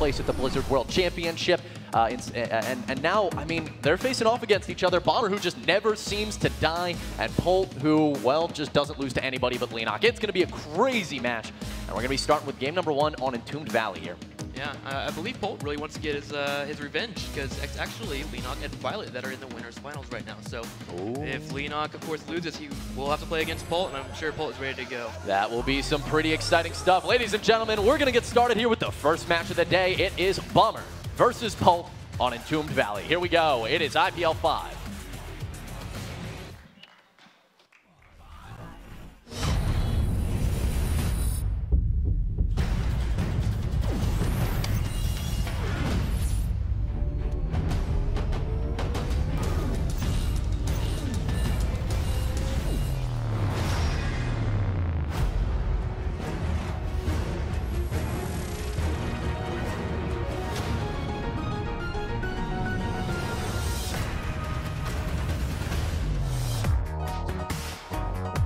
place at the Blizzard World Championship. And now, I mean, they're facing off against each other. Bomber, who just never seems to die, and Polt, who, well, just doesn't lose to anybody but Leenock. It's going to be a crazy match, and we're going to be starting with game number 1 on Entombed Valley here. Yeah, I believe Polt really wants to get his revenge, because it's actually Leenock and Violet that are in the winners finals right now. So if Leenock, of course, loses, he will have to play against Polt, and I'm sure Polt is ready to go. That will be some pretty exciting stuff. Ladies and gentlemen, we're going to get started here with the first match of the day. It is Bomber versus Polt on Entombed Valley. Here we go. It is IPL 5.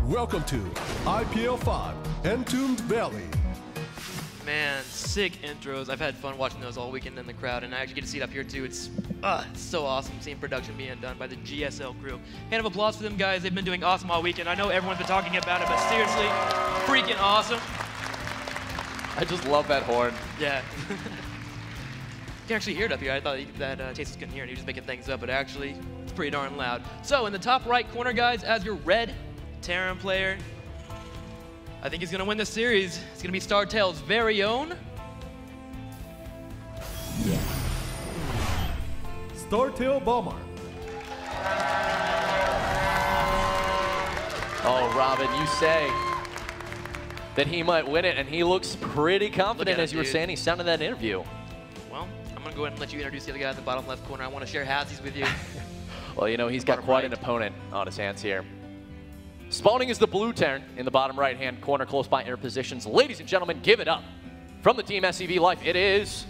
Welcome to IPL 5, Entombed Valley. Man, sick intros. I've had fun watching those all weekend in the crowd, and I actually get to see it up here too. It's so awesome seeing production being done by the GSL crew. Hand of applause for them guys. They've been doing awesome all weekend. I know everyone's been talking about it, but seriously, freaking awesome. I just love that horn. Yeah. You can actually hear it up here. I thought that Tastes couldn't hear it. He was just making things up, but actually, it's pretty darn loud. So in the top right corner, guys, as your red Terran player, I think he's going to win this series. It's going to be StarTale's very own StarTale Bomber. Oh, Robin, you say that he might win it, and he looks pretty confident, as you were saying. He sounded that interview. Well, I'm going to go ahead and let you introduce the other guy in the bottom left corner. I want to share halvesies with you. Well, you know, he's got quite an opponent on his hands here. Spawning is the blue Terran in the bottom right-hand corner, close by air positions. Ladies and gentlemen, give it up. From the Team SCV Life, it is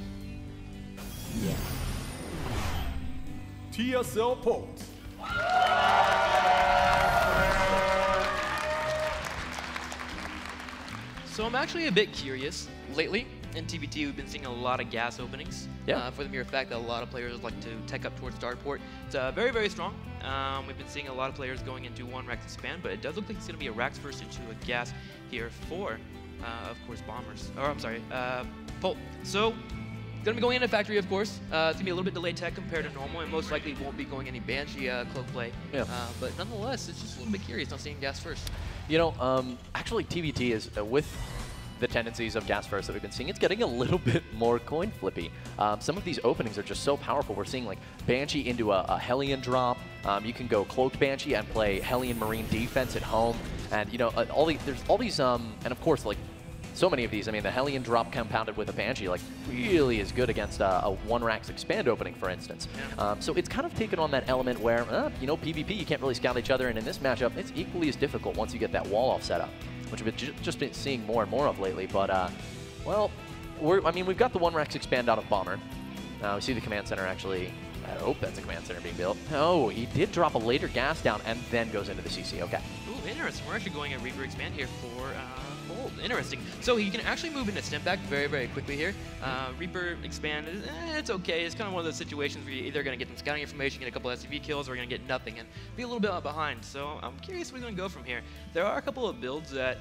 TSL Polt. So I'm actually a bit curious. Lately, in TvT, we've been seeing a lot of gas openings. For the mere fact that a lot of players like to tech up towards Starport. It's very, very strong. We've been seeing a lot of players going into one Rax expand, but it does look like it's going to be a Rax first into a gas here for, of course, Bombers. Or, I'm sorry, Polt. So, going to be going into Factory, of course. It's going to be a little bit delayed tech compared to normal, and most likely won't be going any Banshee cloak play. But nonetheless, it's just a little bit curious not seeing gas first. You know, actually, TvT is, with the tendencies of gas first that we've been seeing, it's getting a little bit more coin flippy. Some of these openings are just so powerful. We're seeing like Banshee into a Hellion drop. You can go cloaked Banshee and play Hellion Marine defense at home, and you know there's all these and of course like so many of these. I mean, the Hellion drop compounded with a Banshee like really is good against a one Rax expand opening, for instance. So it's kind of taken on that element where you know, PvP, you can't really scout each other, and in this matchup it's equally as difficult once you get that wall off set up, which we've just been seeing more and more of lately. But, well, I mean, we've got the one Rax expand out of Bomber. We see the command center actually. Oh, that's a command center being built. Oh, he did drop a later gas down and then goes into the CC. Okay. Ooh, interesting. We're actually going a Reaper expand here for Polt. Interesting. So he can actually move into stim back very, very quickly here. Reaper expand, it's okay. It's kind of one of those situations where you're either going to get some scouting information, get a couple SCV kills, or you're going to get nothing and be a little bit behind. So I'm curious where we're going to go from here. There are a couple of builds that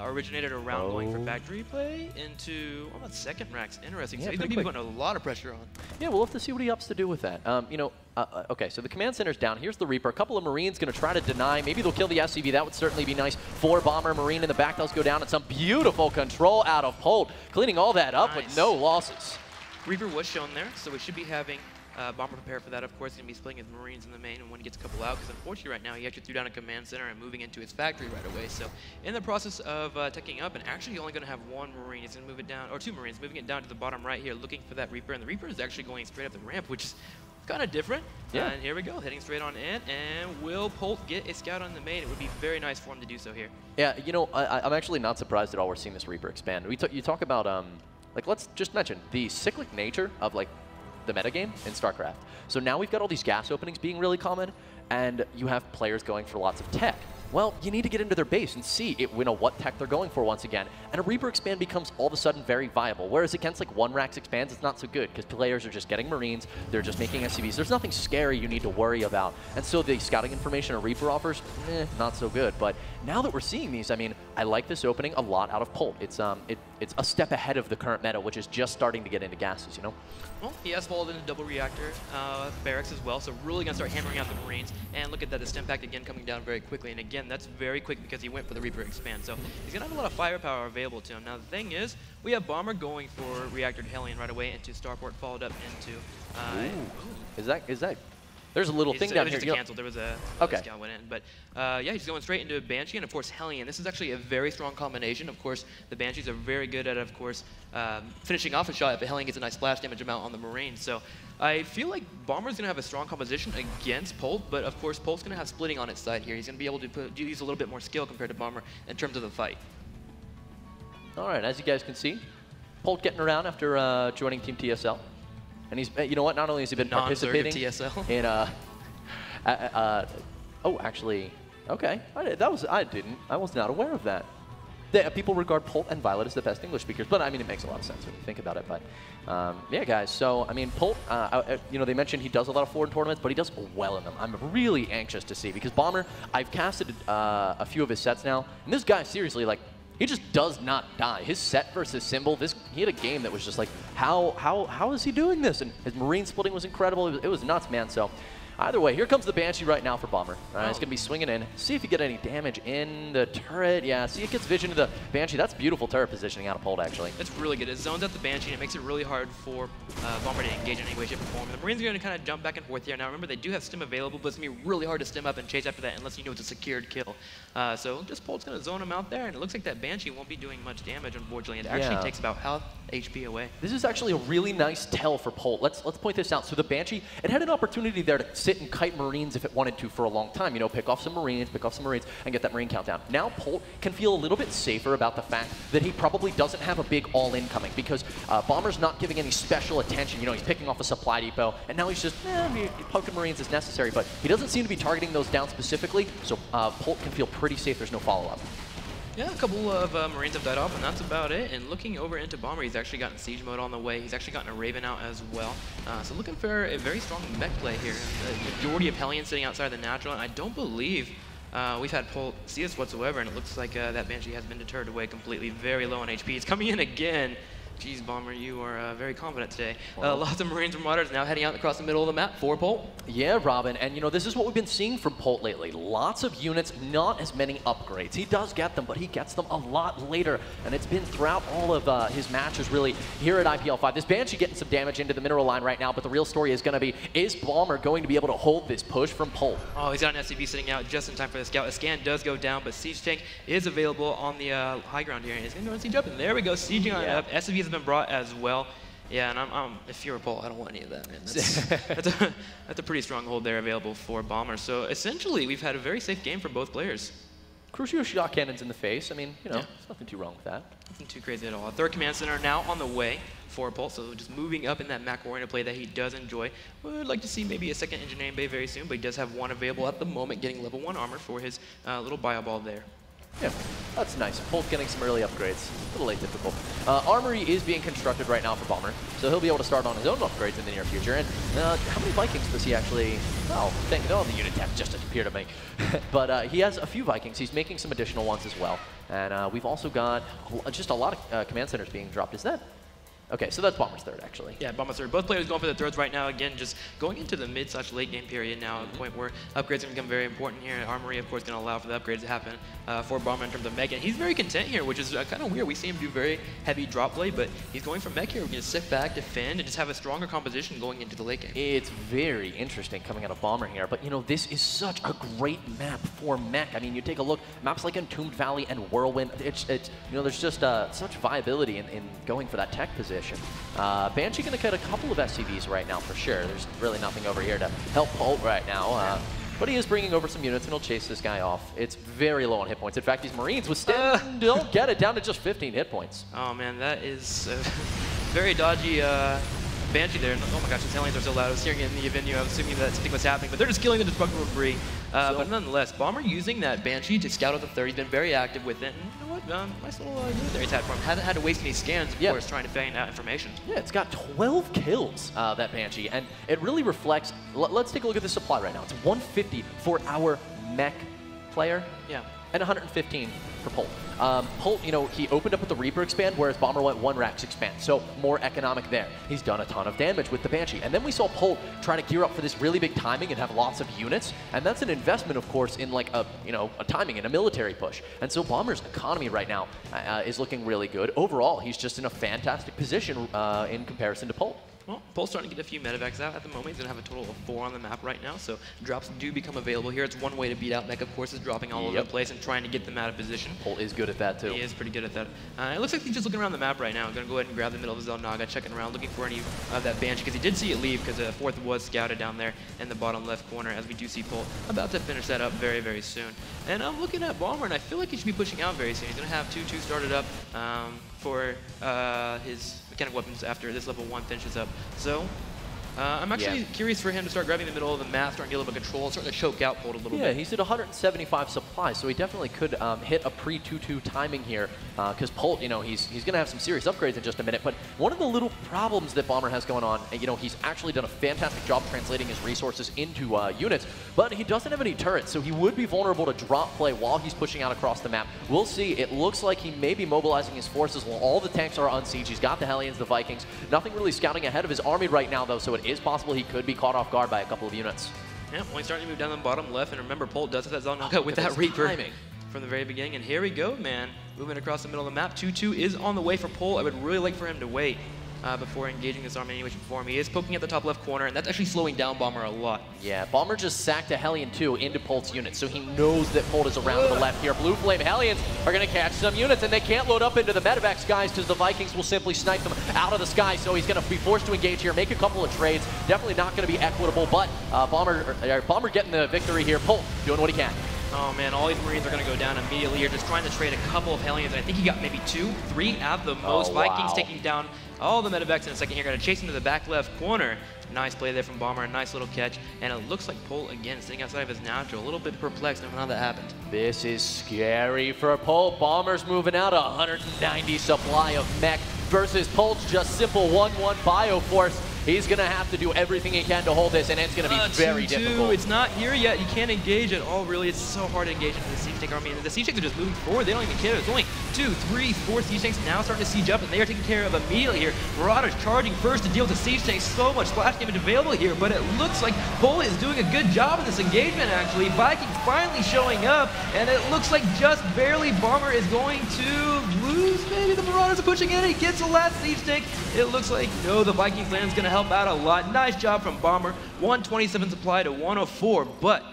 originated around going for factory play into second Rax. Interesting. So he's going to be putting a lot of pressure on. Yeah, we'll have to see what he opts to do with that. You know, okay, so the command center's down. Here's the Reaper. A couple of Marines going to try to deny. Maybe they'll kill the SCV. That would certainly be nice. 4 Bomber Marine in the back does go down, and some beautiful control out of Polt, cleaning all that up with no losses. Reaper was shown there, so we should be having Bomber prepare for that. Of course, he's going to be splitting his Marines in the main and when he gets a couple out, because unfortunately right now he actually threw down a command center and moving into his factory right away. So in the process of teching up, and actually only going to have 1 Marine, he's going to move it down, or 2 Marines, moving it down to the bottom right here, looking for that Reaper, and the Reaper is actually going straight up the ramp, which is kind of different. And here we go, heading straight on in, and will Polt get a scout on the main? It would be very nice for him to do so here. Yeah, you know, I'm actually not surprised at all we're seeing this Reaper expand. You talk about, like, let's just mention the cyclic nature of, like, the metagame in StarCraft. So now we've got all these gas openings being really common, and you have players going for lots of tech. well, you need to get into their base and see what tech they're going for once again. And a Reaper expand becomes all of a sudden very viable. Whereas against like one Rax expands, it's not so good because players are just getting Marines, they're just making SCVs. There's nothing scary you need to worry about. And so the scouting information a Reaper offers, not so good. But now that we're seeing these, I mean, I like this opening a lot out of Polt. It's a step ahead of the current meta, which is just starting to get into gases, you know? Well, he has followed into double reactor barracks as well, so really going to start hammering out the Marines. And look at that, the stim pack again coming down very quickly. And again, that's very quick because he went for the Reaper expand. So he's going to have a lot of firepower available to him. Now the thing is, we have Bomber going for reactor to Hellion right away into Starport, followed up into... Is that... There's a little thing down here. Just canceled. There was a scout went in, but yeah, he's going straight into Banshee and of course Hellion. This is actually a very strong combination. Of course, the Banshees are very good at, of course, finishing off a shot if a Hellion gets a nice splash damage amount on the Marines. So I feel like Bomber's going to have a strong composition against Polt, but of course Polt's going to have splitting on its side here. He's going to be able to use a little bit more skill compared to Bomber in terms of the fight. All right, as you guys can see, Polt getting around after joining Team TSL. And he's, you know what, not only has he been participating TSL. in, oh, actually, okay, I was not aware of that. People regard Polt and Violet as the best English speakers, but I mean, it makes a lot of sense when you think about it. But yeah, guys, so I mean, Polt, you know, they mentioned he does a lot of foreign tournaments, but he does well in them. I'm really anxious to see because Bomber, I've casted a few of his sets now, and this guy, seriously, like, he just does not die. His set versus Symbol, he had a game that was just like, how is he doing this? And his Marine splitting was incredible. It was nuts, man. So either way, here comes the Banshee right now for Bomber. He's going to be swinging in. See if you get any damage in the turret. Yeah, see it gets vision to the Banshee. That's beautiful turret positioning out of Polt, actually. It's really good. It zones out the Banshee, and it makes it really hard for Bomber to engage in any way, shape, or form. And the Marines are going to kind of jump back and forth here. Now, remember, they do have stim available, but it's going to be really hard to stim up and chase after that unless you know it's a secured kill. So just Polt's going to zone him out there, and it looks like that Banshee won't be doing much damage, unfortunately. It actually takes about half HP away. This is actually a really nice tell for Polt. Let's point this out. So the Banshee, it had an opportunity there to sit and kite Marines if it wanted to for a long time. You know, pick off some Marines, and get that Marine countdown. Now Polt can feel a little bit safer about the fact that he probably doesn't have a big all-in coming because Bomber's not giving any special attention. You know, he's picking off a supply depot, and now he's just, poking Marines as necessary, but he doesn't seem to be targeting those down specifically, so Polt can feel pretty safe. There's no follow-up. Yeah, a couple of Marines have died off, and that's about it. And looking over into Bomber, he's actually gotten Siege mode on the way. He's actually gotten a Raven out as well. So looking for a very strong mech play here. The majority of Hellions sitting outside the natural, and I don't believe we've had Polt see us whatsoever, and it looks like that Banshee has been deterred away completely. Very low on HP. It's coming in again. Jeez, Bomber, you are very confident today. Lots of Marines and Marauders now heading out across the middle of the map for Polt. Yeah, Robin, and you know, this is what we've been seeing from Polt lately. Lots of units, not as many upgrades. He does get them, but he gets them a lot later, and it's been throughout all of his matches, really, here at IPL 5. This Banshee getting some damage into the mineral line right now, but the real story is going to be, is Bomber going to be able to hold this push from Polt? Oh, he's got an SCV sitting out just in time for the scout. A scan does go down, but Siege Tank is available on the high ground here, and he's going to go and siege up, and there we go, sieging on it up. SCV has been brought as well. Yeah, and if you're a Polt, I don't want any of that, man. That's a pretty strong hold there available for Bomber. So essentially, we've had a very safe game for both players. Crucio shot cannons in the face. I mean, you know, there's nothing too wrong with that. Nothing too crazy at all. Third command center now on the way for Polt, so just moving up in that Mac-oriented play that he does enjoy. Would like to see maybe a second engineering bay very soon, but he does have one available at the moment, getting level 1 armor for his little bio ball there. Yeah, that's nice. Polt getting some early upgrades. A little atypical. Armory is being constructed right now for Bomber, so he'll be able to start on his own upgrades in the near future. And how many Vikings does he actually... Oh, the unit tab just appeared to me. But he has a few Vikings. He's making some additional ones as well. And we've also got just a lot of command centers being dropped. Is that... Okay, so that's Bomber's third, actually. Yeah, Bomber's third. Both players going for the thirds right now. Again, just going into the mid/late game period now, a point where upgrades are going to become very important here. Armory, of course, going to allow for the upgrades to happen for Bomber in terms of mech. And he's very content here, which is kind of weird. We see him do very heavy drop play, but he's going for mech here. We're going to sit back, defend, and just have a stronger composition going into the late game. It's very interesting coming out of Bomber here, but, you know, this is such a great map for mech. I mean, you take a look, maps like Entombed Valley and Whirlwind, it's you know, there's just such viability in going for that tech position. Banshee going to cut a couple of SCVs right now for sure. There's really nothing over here to help Polt right now. But he is bringing over some units and he'll chase this guy off. It's very low on hit points. In fact, these Marines with Stim don't get it down to just 15 hit points. Oh man, that is a very dodgy Banshee there. Oh my gosh, these aliens are so loud. I was hearing it in the venue. I was assuming that something was happening, but they're just killing the destructible debris. But nonetheless, Bomber using that Banshee to scout out the third. He's been very active with it. And you know what? Nice little unit there he's had for him. Hasn't had to waste any scans, of course, trying to find out information. Yeah, it's got 12 kills, that Banshee, and it really reflects. Let's take a look at the supply right now. It's 150 for our mech player. Yeah. And 115 for Polt. Polt, you know, he opened up with the Reaper expand, whereas Bomber went 1 Rax expand, so more economic there. He's done a ton of damage with the Banshee. And then we saw Polt try to gear up for this really big timing and have lots of units, and that's an investment, of course, in like a, you know, a timing and a military push. And so Bomber's economy right now is looking really good. Overall, he's just in a fantastic position in comparison to Polt. Well, Polt's starting to get a few medevacs out at the moment. He's going to have a total of 4 on the map right now, so drops do become available here. It's one way to beat out Mech, of course, is dropping all over the place and trying to get them out of position. Polt is good at that, too. He is pretty good at that. It looks like he's just looking around the map right now. I'm going to go ahead and grab the middle of the Zelnaga, checking around, looking for any of that Banshee, because he did see it leave, because the 4th was scouted down there in the bottom left corner, as we do see Polt about to finish that up very, very soon. And I'm looking at Bomber, and I feel like he should be pushing out very soon. He's going to have 2-2 started up for his mechanic weapons after this level 1 finishes up. So I'm actually curious for him to start grabbing the middle of the map, starting to get a little bit of control, starting to choke out Polt a little bit. Yeah, he's at 175 supplies, so he definitely could hit a pre-2-2 timing here, because Polt, you know, he's going to have some serious upgrades in just a minute. But one of the little problems that Bomber has going on, you know, he's actually done a fantastic job translating his resources into units, but he doesn't have any turrets, so he would be vulnerable to drop play while he's pushing out across the map. We'll see. It looks like he may be mobilizing his forces while all the tanks are on siege. He's got the Hellions, the Vikings. Nothing really scouting ahead of his army right now, though, so it is possible he could be caught off guard by a couple of units. Yeah, well, he's starting to move down the bottom left, and remember, Polt does have that Zelnaga with that Reaper from the very beginning, and here we go, man. Moving across the middle of the map, 2-2 is on the way for Polt. I would really like for him to wait before engaging this army in any way, shape, or form. He is poking at the top left corner, and that's actually slowing down Bomber a lot. Yeah, Bomber just sacked a Hellion 2 into Polt's unit, so he knows that Polt is around to the left here. Blue Flame Hellions are going to catch some units, and they can't load up into the medevacs, guys, because the Vikings will simply snipe them out of the sky, so he's going to be forced to engage here, make a couple of trades. Definitely not going to be equitable, but Bomber getting the victory here. Polt doing what he can. Oh man, all these Marines are going to go down immediately here, just trying to trade a couple of Hellions. I think he got maybe 2, 3 at the most. Vikings taking down all the medevacs in a second here. Going to chase into the back left corner. Nice play there from Bomber, a nice little catch. And it looks like Polt, again, sitting outside of his natural. A little bit perplexed on how that happened. This is scary for Polt. Bomber's moving out 190 supply of mech versus Polt's just simple 1-1 Bioforce. He's going to have to do everything he can to hold this, and it's going to be very difficult. It's not here yet. You can't engage at all, really. It's so hard to engage into the Siege Tank army. And the Siege Tanks are just moving forward. They don't even care. There's only 2, 3, 4 Siege Tanks now starting to siege up, and they are taken care of immediately here. Marauders charging first to deal with the Siege Tanks. So much splash damage available here, but it looks like Polt is doing a good job in this engagement, actually. Vikings finally showing up, and it looks like just barely Bomber is going to lose. Maybe the Marauders are pushing in. He gets the last Siege Tank. It looks like, no, the Vikings land is going to help out a lot. Nice job from Bomber. 127 supply to 104, but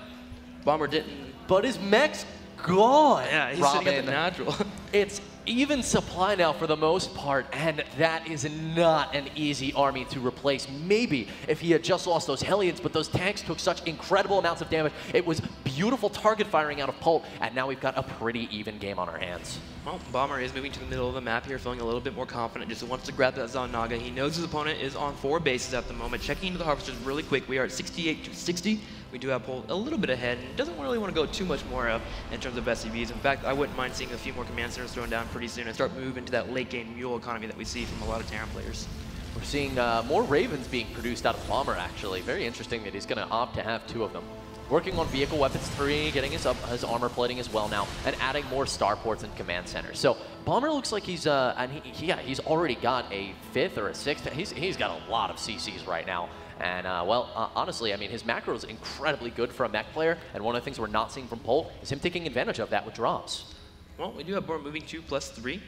Bomber didn't. But his mech's gone. Yeah, he's sitting at the natural. It's even supply now for the most part, and that is not an easy army to replace. Maybe if he had just lost those Hellions, but those tanks took such incredible amounts of damage. It was beautiful target firing out of Polt, and now we've got a pretty even game on our hands. Well, Bomber is moving to the middle of the map here, feeling a little bit more confident, just wants to grab that Zelnaga. He knows his opponent is on 4 bases at the moment. Checking into the harvesters really quick. We are at 68 to 60. We do have Polt a little bit ahead, and doesn't really want to go too much more up in terms of SCVs. In fact, I wouldn't mind seeing a few more command centers thrown down pretty soon and start moving to that late game mule economy that we see from a lot of Terran players. We're seeing more Ravens being produced out of Bomber, actually. Very interesting that he's going to opt to have 2 of them. Working on vehicle weapons 3, getting his armor plating as well now, and adding more starports and command centers. So Bomber looks like he's he's already got a 5th or a 6th. He's got a lot of CCs right now. And, well, honestly, I mean, his macro is incredibly good for a mech player, and one of the things we're not seeing from Polt is him taking advantage of that with drops. Well, we do have Bomber moving to +3.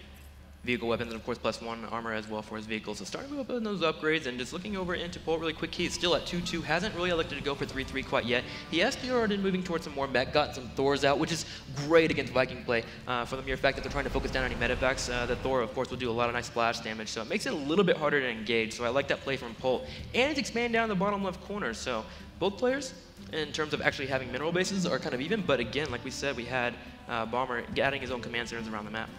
Vehicle weapons, and of course +1 armor as well for his vehicles. So starting to move up on those upgrades, and just looking over into Polt really quick, he's still at 2-2, hasn't really elected to go for 3-3 quite yet. He has started moving towards some more mech, got some Thors out, which is great against Viking play for the mere fact that they're trying to focus down on any medevacs. The Thor, of course, will do a lot of nice splash damage, so it makes it a little bit harder to engage. So I like that play from Polt. And it's expand down the bottom left corner, so both players, in terms of actually having mineral bases, are kind of even, but again, like we said, we had Bomber adding his own command centers around the map.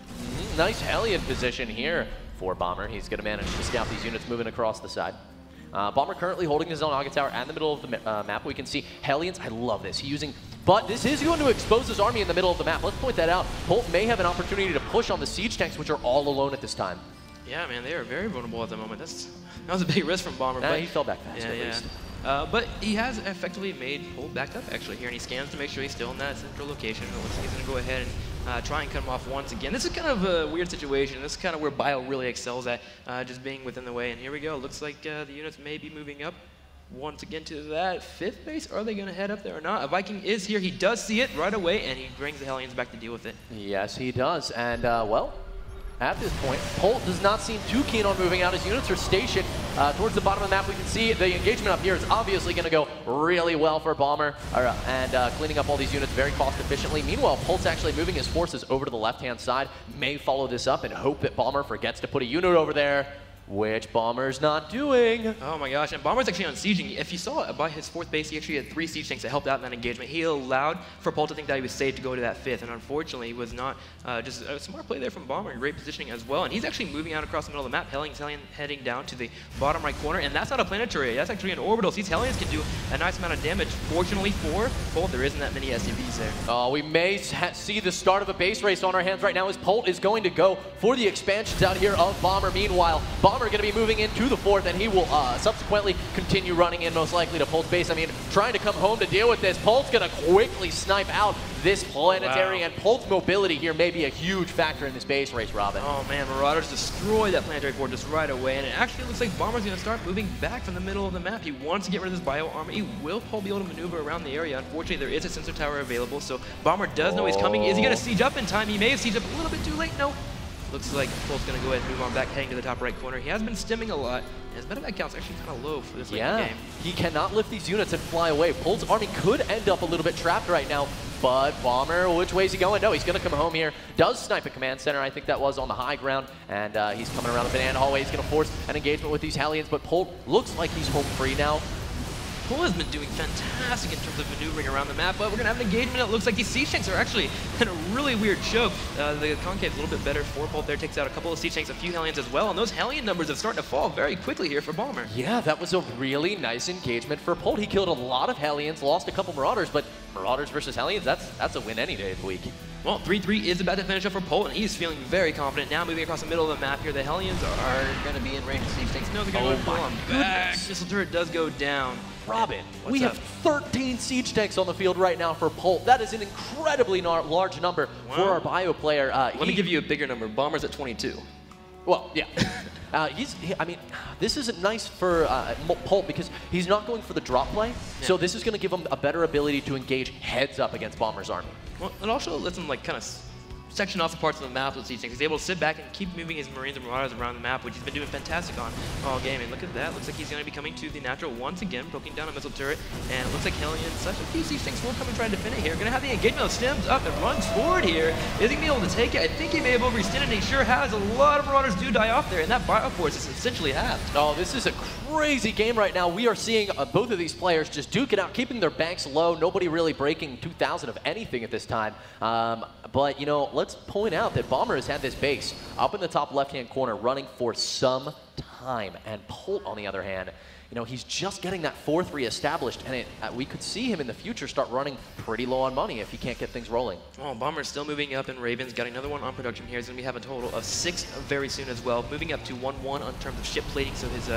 Nice Hellion position here for Bomber. He's going to manage to scout these units moving across the side. Bomber currently holding his own Aga Tower in the middle of the map. We can see Hellions. I love this. He's using... But this is going to expose his army in the middle of the map. Let's point that out. Polt may have an opportunity to push on the siege tanks, which are all alone at this time. Yeah, man, they are very vulnerable at the moment. That was a big risk from Bomber. But he fell back fast at least. But he has effectively made Polt back up actually here, and he scans to make sure he's still in that central location. It looks like he's going to go ahead and try and cut him off once again. This is kind of a weird situation. This is kind of where Bio really excels at, just being within the way. And here we go. Looks like the units may be moving up once again to that 5th base. Are they going to head up there or not? A Viking is here. He does see it right away, and he brings the Hellions back to deal with it. Yes, he does. And, well, at this point, Polt does not seem too keen on moving out. His units are stationed towards the bottom of the map. We can see the engagement up here is obviously going to go really well for Bomber, and cleaning up all these units very cost efficiently. Meanwhile, Polt's actually moving his forces over to the left-hand side. May follow this up and hope that Bomber forgets to put a unit over there, which Bomber's not doing. Oh my gosh, and Bomber's actually on sieging. If you saw by his 4th base, he actually had 3 siege tanks that helped out in that engagement. He allowed for Polt to think that he was safe to go to that 5th, and unfortunately he was not. Just a smart play there from Bomber, great positioning as well. And he's actually moving out across the middle of the map. Hellions heading down to the bottom right corner, and that's not a planetary, that's actually an orbital. So these Hellions can do a nice amount of damage. Fortunately for Polt, there isn't that many SCVs there. Oh, we may see the start of a base race on our hands right now as Polt is going to go for the expansions out here of Bomber. Meanwhile, Bomber going to be moving into the 4th, and he will subsequently continue running in most likely to Polt's base. I mean, trying to come home to deal with this. Polt's going to quickly snipe out this planetary, and Polt's mobility here may be a huge factor in this base race, Robin. Oh man, Marauders destroy that planetary fortress right away, and it actually looks like Bomber's going to start moving back from the middle of the map. He wants to get rid of this bio armor. He will be able to maneuver around the area. Unfortunately, there is a sensor tower available, so Bomber does know he's coming. Is he going to siege up in time? He may have sieged up a little bit too late. No. Looks like Polt's going to go ahead and move on back, heading to the top right corner. He has been stimming a lot. His medevac count's actually kind of low for this late game. He cannot lift these units and fly away. Polt's army could end up a little bit trapped right now, but Bomber, which way is he going? No, he's going to come home here. Does snipe a command center. I think that was on the high ground, and he's coming around the banana hallway. He's going to force an engagement with these Hellions, but Polt looks like he's home free now. Polt has been doing fantastic in terms of maneuvering around the map, but we're going to have an engagement. It looks like these siege tanks are actually in a really weird choke. The Concave's a little bit better for Polt there, takes out a couple of siege tanks, a few Hellions as well, and those Hellion numbers are starting to fall very quickly here for Bomber. Yeah, that was a really nice engagement for Polt. He killed a lot of Hellions, lost a couple Marauders, but Marauders versus Hellions, that's a win any day of the week. Well, 3-3 is about to finish up for Polt, and he's feeling very confident. Now moving across the middle of the map here, the Hellions are going to be in range of siege tanks. No, they're going to go on back. Missile turret does go down. Robin, we have 13 siege tanks on the field right now for Polt. That is an incredibly large number for our bio player. Let me give you a bigger number. Bomber's at 22. Well, yeah. I mean, this isn't nice for Polt because he's not going for the drop play, so this is going to give him a better ability to engage heads up against Bomber's army. Well, it also lets him like kind of section off the parts of the map with siege tanks. He's able to sit back and keep moving his Marines and Marauders around the map, which he's been doing fantastic on all game. And look at that. Looks like he's going to be coming to the natural once again, poking down a missile turret. And it looks like Hellions, such a few siege tanks will come and try to defend it here. Going to have the engagement, stems up and runs forward here. Is he going to be able to take it? I think he may have overextended, and he sure has. A lot of Marauders do die off there, and that bio force is essentially halved. Oh, this is a crazy game right now. We are seeing both of these players just duke it out, keeping their banks low. Nobody really breaking 2,000 of anything at this time. But, you know, let's point out that Bomber has had this base up in the top left-hand corner running for some time. And Polt, on the other hand, you know, he's just getting that 4th reestablished, and we could see him in the future start running pretty low on money if he can't get things rolling. Oh, Bomber's still moving up in Ravens, got another one on production here. He's going to have a total of 6 very soon as well, moving up to 1-1 on terms of ship plating, so his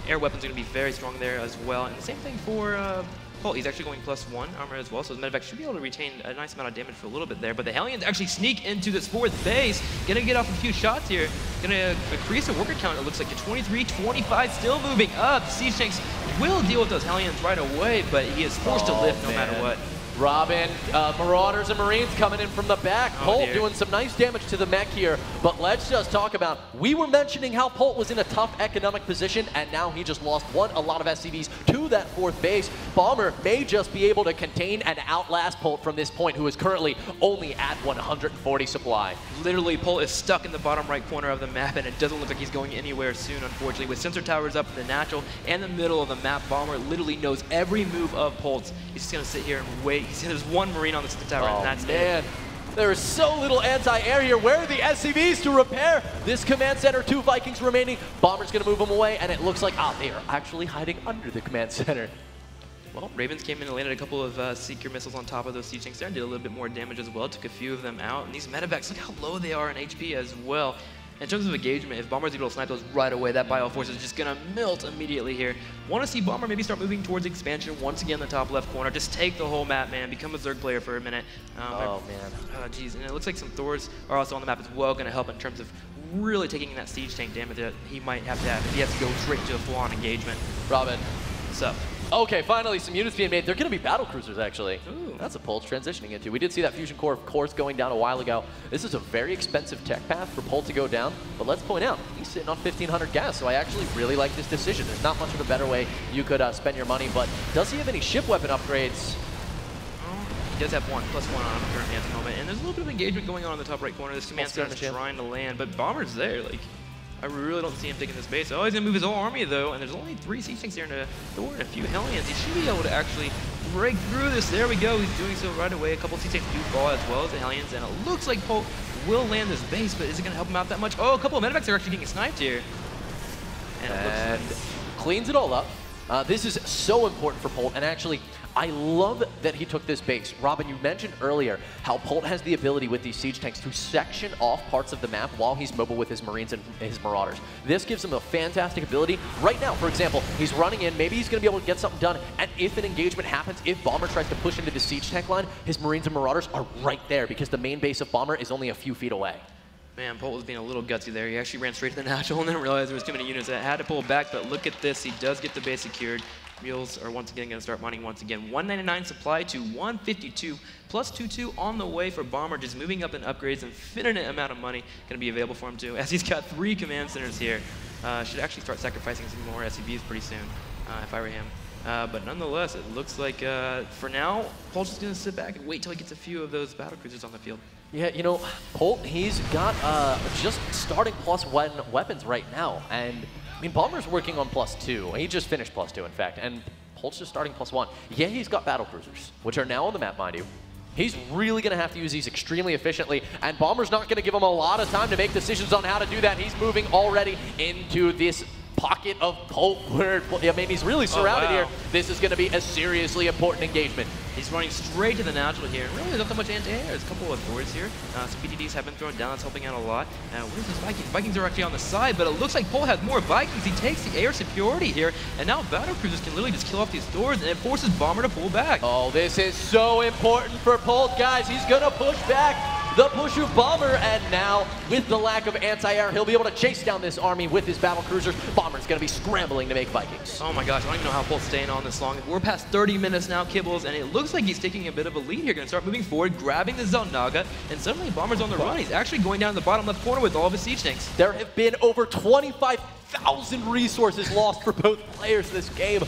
air weapons are going to be very strong there as well. And the same thing for Polt. He's actually going +1 armor as well, so his medevac should be able to retain a nice amount of damage for a little bit there. But the Hellions actually sneak into this 4th base, gonna get off a few shots here, gonna increase the worker count. It looks like to 23, 25, still moving up. Siege tanks will deal with those Hellions right away, but he is forced to lift no matter what. Robin, Marauders and Marines coming in from the back. Polt doing some nice damage to the mech here, but let's just talk about, we were mentioning how Polt was in a tough economic position, and now he just lost a lot of SCVs to that 4th base. Bomber may just be able to contain and outlast Polt from this point, who is currently only at 140 supply. Literally, Polt is stuck in the bottom right corner of the map, and it doesn't look like he's going anywhere soon, unfortunately. With sensor towers up in the natural and the middle of the map, Bomber literally knows every move of Polt's. He's just going to sit here and wait. There's one Marine on the sensor tower, and that's it. There is so little anti-air here. Where are the SCVs to repair this command center? 2 Vikings remaining. Bomber's going to move them away, and it looks like, they are actually hiding under the command center. Well, Ravens came in and landed a couple of Seeker missiles on top of those siege tanks there and did a little bit more damage as well. Took a few of them out. And these medevacs, look how low they are in HP as well. In terms of engagement, if Bomber's able to snipe those right away, that Bio Force is just going to melt immediately here. Want to see Bomber maybe start moving towards expansion once again in the top left corner. Just take the whole map, man. Become a Zerg player for a minute. Oh, man. Jeez. And it looks like some Thors are also on the map as well, going to help in terms of really taking that siege tank damage that he might have to have if he has to go straight into a full-on engagement. Robin. What's up? Okay, finally some units being made. They're going to be battle cruisers, actually. Ooh. That's a Polt transitioning into. We did see that fusion core, of course, going down a while ago. This is a very expensive tech path for Polt to go down, but let's point out, he's sitting on 1,500 gas, so I actually really like this decision. There's not much of a better way you could spend your money, but does he have any ship weapon upgrades? He does have +1 on him currently at the moment, and there's a little bit of engagement going on in the top right corner. This command center is trying to land, but Bomber's there. Like, I really don't see him taking this base. Oh, he's gonna move his whole army though, and there's only 3 siege tanks here and a Thor and a few Hellions. He should be able to actually break through this. There we go. He's doing so right away. A couple siege tanks do fall as well as the Hellions, and it looks like Polt will land this base, but is it gonna help him out that much? Oh, a couple of medevacs are actually getting sniped here. And cleans it all up. This is so important for Polt, and actually, I love that he took this base. Robin, you mentioned earlier how Polt has the ability with these siege tanks to section off parts of the map while he's mobile with his Marines and his Marauders. This gives him a fantastic ability. Right now, for example, he's running in, maybe he's going to be able to get something done, and if an engagement happens, if Bomber tries to push into the siege tank line, his Marines and Marauders are right there because the main base of Bomber is only a few feet away. Man, Polt was being a little gutsy there. He actually ran straight to the natural and then realized there was too many units that had to pull back, but look at this. He does get the base secured. Mules are once again going to start mining once again. 199 supply to 152, plus 2-2 on the way for Bomber, just moving up in upgrades. Infinite amount of money going to be available for him too, as he's got 3 command centers here. Should actually start sacrificing some more SCVs pretty soon, if I were him. But nonetheless, it looks like for now, Polt's just going to sit back and wait till he gets a few of those battle cruisers on the field. Yeah, you know, Polt, he's got just starting +1 weapons right now, and I mean, Bomber's working on +2. He just finished +2, in fact, and Polt's just starting +1. Yeah, he's got battle cruisers, which are now on the map, mind you. He's really going to have to use these extremely efficiently, and Bomber's not going to give him a lot of time to make decisions on how to do that. He's moving already into this pocket of Polt where, I mean, he's really surrounded here. This is going to be a seriously important engagement. He's running straight to the natural here. Really, there's not that much anti-air. There's a couple of Thors here. Some PTDs have been thrown down. That's helping out a lot. Where's his Vikings? Vikings are actually on the side, but it looks like Polt has more Vikings. He takes the air superiority here, and now battle cruisers can literally just kill off these Thors, and it forces Bomber to pull back. Oh, this is so important for Polt, guys. He's going to push back the push of Bomber, and now, with the lack of anti-air, he'll be able to chase down this army with his battle cruisers. Bomber's going to be scrambling to make Vikings. Oh my gosh, I don't even know how Polt's staying on this long. We're past 30 minutes now, Kibbles, and it looks like he's taking a bit of a lead here. Going to start moving forward, grabbing the Zelnaga, and suddenly Bomber's on the run. He's actually going down to the bottom left corner with all of his siege tanks. There have been over 25,000 resources lost for both players this game.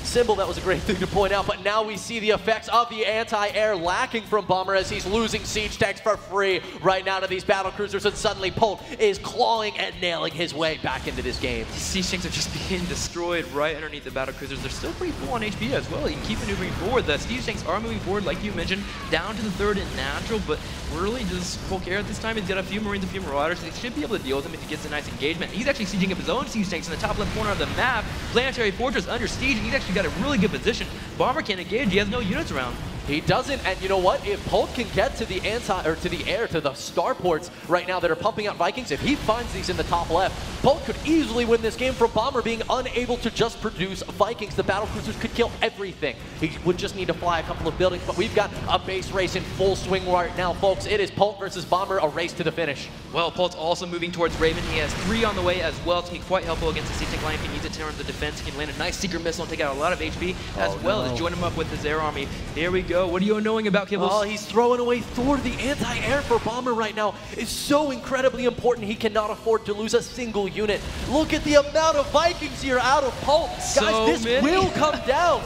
Symbol, that was a great thing to point out, but now we see the effects of the anti-air lacking from Bomber as he's losing siege tanks for free right now to these battle cruisers, and suddenly Polt is clawing and nailing his way back into this game. These siege tanks are just being destroyed right underneath the battle cruisers. They're still pretty full on HP as well. You can keep maneuvering forward. The siege tanks are moving forward, like you mentioned, down to the 3rd and natural, but really just full care at this time. He's got a few Marines, a few Marauders, so he should be able to deal with him if he gets a nice engagement. He's actually sieging up his own siege tanks in the top left corner of the map. Planetary Fortress under siege, and he's actually got a really good position. Bomber can't engage. He has no units around. He doesn't, and you know what? If Polt can get to the air, to the starports right now that are pumping out Vikings, if he finds these in the top left, Polt could easily win this game from Bomber being unable to just produce Vikings. The battle cruisers could kill everything. He would just need to fly a couple of buildings, but we've got a base race in full swing right now, folks. It is Polt versus Bomber, a race to the finish. Well, Polt's also moving towards Raven. He has 3 on the way as well. It's going to be quite helpful against the siege tank line. If he needs to turn the defense, he can land a nice Seeker missile and take out a lot of HP, as well as join him up with his air army. Here we go. What are you knowing about Kibbles? Oh, he's throwing away Thor. The anti-air for Bomber right now is so incredibly important. He cannot afford to lose a single unit. Look at the amount of Vikings here out of Polt. So guys, this many. will come down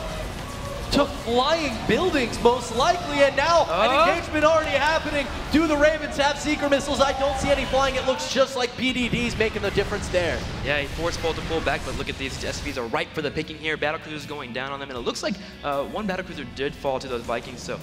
to flying buildings, most likely, and now an engagement already happening. Do the Ravens have Seeker missiles? I don't see any flying. It looks just like PDD's making the difference there. Yeah, he forced Polt to pull back, but look at these SCVs are ripe for the picking here. Battlecruisers going down on them, and it looks like one Battlecruiser did fall to those Vikings, so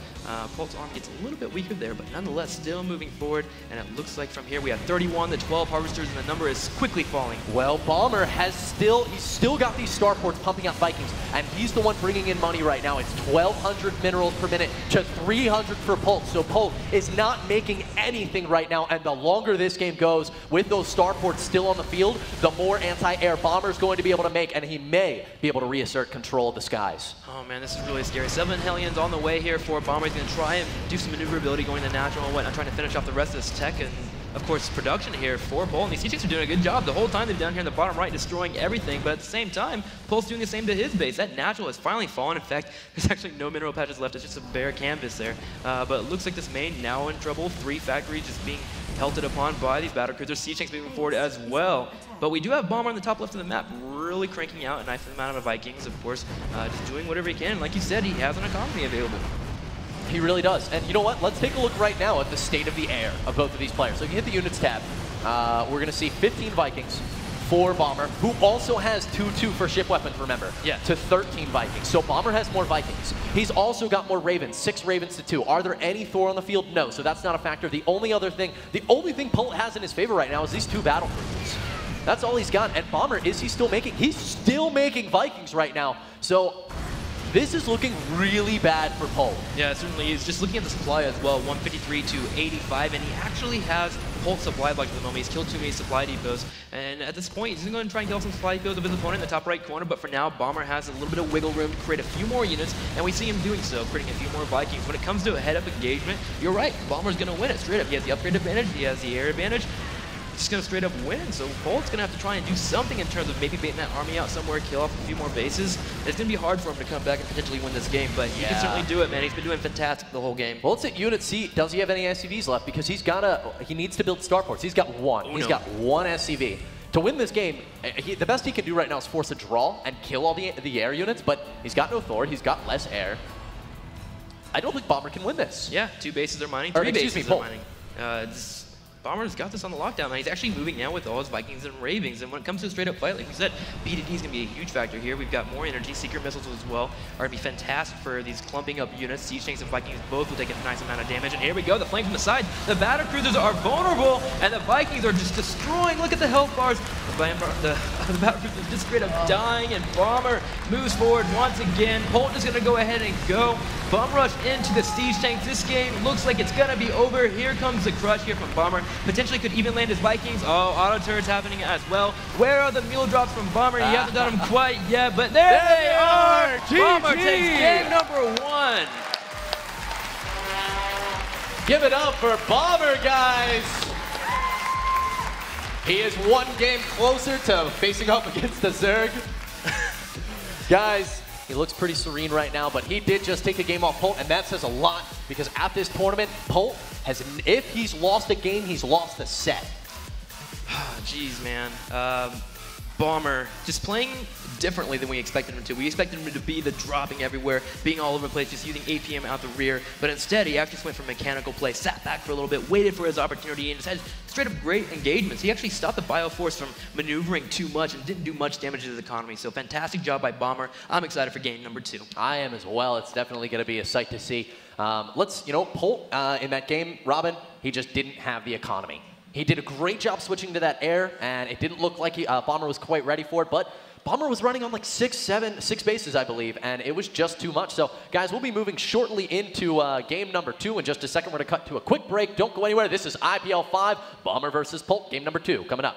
Polt's arm gets a little bit weaker there, but nonetheless still moving forward, and it looks like from here we have 31 to 12 Harvesters, and the number is quickly falling. Well, Bomber has he's still got these starports pumping out Vikings, and he's the one bringing in money right now. It's 1,200 minerals per minute to 300 for Polt, so Polt is not making anything right now, and the longer this game goes with those starports still on the field, the more anti-air Bomber's going to be able to make, and he may be able to reassert control of the skies. Oh man, this is really scary. 7 Hellions on the way here for Bomber. He's going to try and do some maneuverability going to natural and whatnot, trying to finish off the rest of this tech, and of course production here for Polt. And these C-Chicks are doing a good job the whole time. They're down here in the bottom right destroying everything, but at the same time, Polt's doing the same to his base. That natural has finally fallen. In fact, there's actually no mineral patches left. It's just a bare canvas there. But it looks like this main now in trouble. 3 factories just being pelted upon by these battlecruisers. C-Chicks moving forward as well. But we do have Bomber on the top left of the map, really cranking out a nice amount of Vikings, of course, just doing whatever he can. Like you said, he has an economy available. He really does. And you know what? Let's take a look right now at the state of the air of both of these players. So if you hit the units tab, we're going to see 15 Vikings for Bomber, who also has 2-2 for ship weapons, remember, to 13 Vikings. So Bomber has more Vikings. He's also got more Ravens, 6 Ravens to 2. Are there any Thor on the field? No, so that's not a factor. The only thing Polt has in his favor right now is these 2 battle cruisers. That's all he's got. And Bomber, is he still making? He's still making Vikings right now. So this is looking really bad for Polt. Yeah, certainly. He's just looking at the supply as well, 153 to 85, and he actually has Polt supply blocked at the moment. He's killed too many supply depots, and at this point, he's going to try and kill some supply depots of his opponent in the top right corner, but for now, Bomber has a little bit of wiggle room to create a few more units, and we see him doing so, creating a few more Vikings. When it comes to a head-up engagement, you're right, Bomber's going to win it straight up. He has the upgrade advantage, he has the air advantage. Just going to straight up win, so Polt's going to have to try and do something in terms of maybe baiting that army out somewhere, kill off a few more bases. It's going to be hard for him to come back and potentially win this game, but he can certainly do it, man. He's been doing fantastic the whole game. Well, let's hit Unit C. Does he have any SCVs left? Because he needs to build starports. He's got one. He's got one SCV. To win this game, the best he can do right now is force a draw and kill all the air units, but he's got no Thor, he's got less air. I don't think Bomber can win this. Yeah, 2 bases are mining, 3 bases are mining. Bomber's got this on the lockdown, and he's actually moving now with all his Vikings and Ravens. And when it comes to a straight-up fight, like we said, PDD is going to be a huge factor here. We've got more energy. Seeker missiles as well are going to be fantastic for these clumping up units. Siege tanks and Vikings both will take a nice amount of damage. And here we go, the flank from the side. The battlecruisers are vulnerable, and the Vikings are just destroying. Look at the health bars. The battlecruisers just straight up dying, and Bomber moves forward once again. Polt is going to go ahead and go. Bum rush into the siege tanks. This game looks like it's going to be over. Here comes the crush here from Bomber. Potentially could even land his Vikings. Oh, auto turrets happening as well. Where are the mule drops from Bomber? He hasn't done them quite yet, but there they are! Bomber takes game number 1. Give it up for Bomber, guys! He is 1 game closer to facing up against the Zerg. Guys, he looks pretty serene right now, but he did just take a game off Polt, and that says a lot, because at this tournament, Polt has, if he's lost a game, he's lost a set. Jeez, man. Bomber just playing differently than we expected him to. We expected him to be the dropping everywhere, being all over the place, just using APM out the rear. But instead, he actually went for mechanical play, sat back for a little bit, waited for his opportunity, and just had straight up great engagements. He actually stopped the Bioforce from maneuvering too much and didn't do much damage to his economy. So fantastic job by Bomber. I'm excited for game number 2. I am as well. It's definitely going to be a sight to see. Polt in that game, Robin, he just didn't have the economy. He did a great job switching to that air, and it didn't look like Bomber was quite ready for it, but Bomber was running on like 6 bases, I believe, and it was just too much. So, guys, we'll be moving shortly into game number 2 in just a second. We're going to cut to a quick break. Don't go anywhere. This is IPL 5, Bomber versus Polt, game number 2, coming up.